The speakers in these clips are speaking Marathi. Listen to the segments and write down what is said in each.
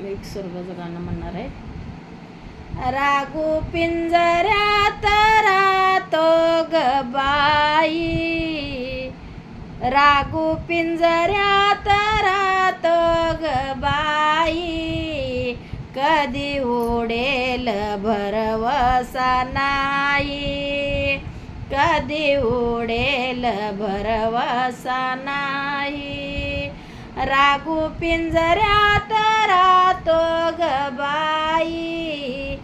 एक स्वर्गाचं गाणं म्हणणार आहे. रागू पिंजऱ्यात राहतो ग बाई, रागू पिंजऱ्यात राहतो ग बाई, कधी उडेल भरवसा नाही, कधी उडेल भरवसा नाही. रागू पिंजऱ्यात राहतो ग बाई,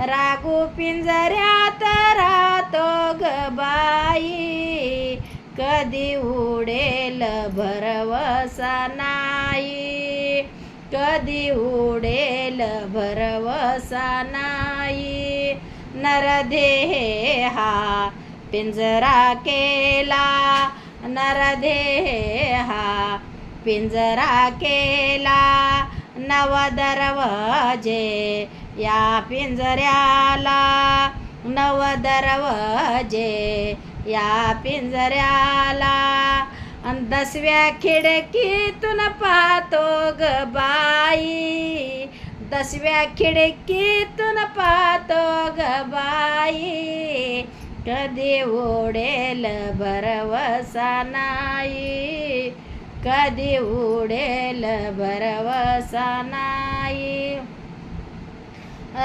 रागू पिंजऱ्यात राहतो ग बाई, कधी उडेल भरवसा नाही, कधी उडेल भरवसा नाही. नरदेह हा पिंजरा केला, नरदेह हा पिंजरा केला, नव दरवाजे या पिंजऱ्याला, नव दरवाजे या पिंजऱ्याला. 10व्या खिडकीतून पाहतो ग बाई, 10व्या खिडकीतून पाहतो ग बाई, कधी उडेल भरवसा नाही, कधी उडेल भरवसा नाही.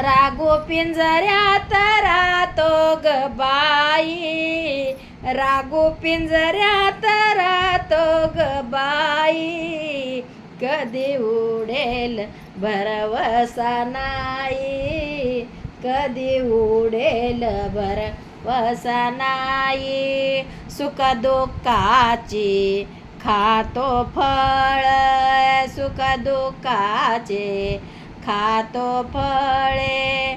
रागू पिंजऱ्यात राहतो ग बाई, रागू पिंजऱ्यात राहतो ग बाई, कधी उडेल भरवसा नाही, कधी उडेल भरवसा नाही. सुख दुःखाची खातो फळ, सुख दुःखाचे खातो फळे,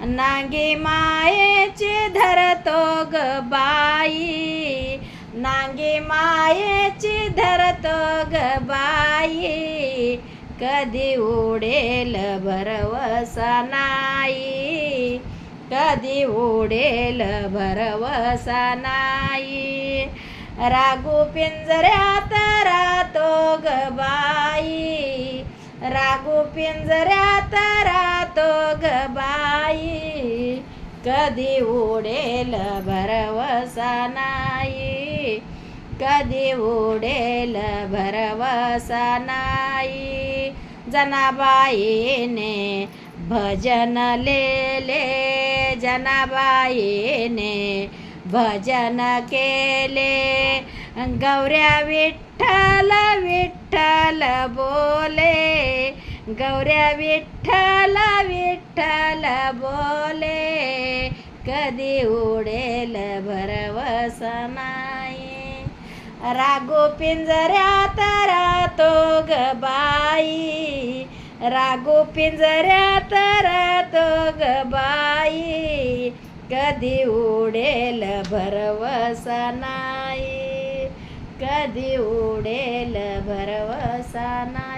नांगी मायेची धरतो ग बाई, नांगी मायेची धरतो ग बाई, कधी उडेल भरवसा नाही, कधी उडेल भरवसा नाही. रागू पिंजऱ्यात राहतो ग बाई, रागू पिंजऱ्यात राहतो ग बाई, कधी उडेल भरवसा नाही, कधी उडेल भरवसा नाही. जनाबाईने भजन लेले, जनाबाईने भजन केले, गौऱ्या विठ्ठल विठ्ठल बोले, गौऱ्या विठ्ठल विठ्ठल बोले, कधी उडेल भरवसा नाही. रागू पिंजऱ्यात राहतो ग बाई, रागू पिंजऱ्यात राहतो ग बाई, कधी उडेल भरवसा नाही, कधी उडेल भरवसा नाही.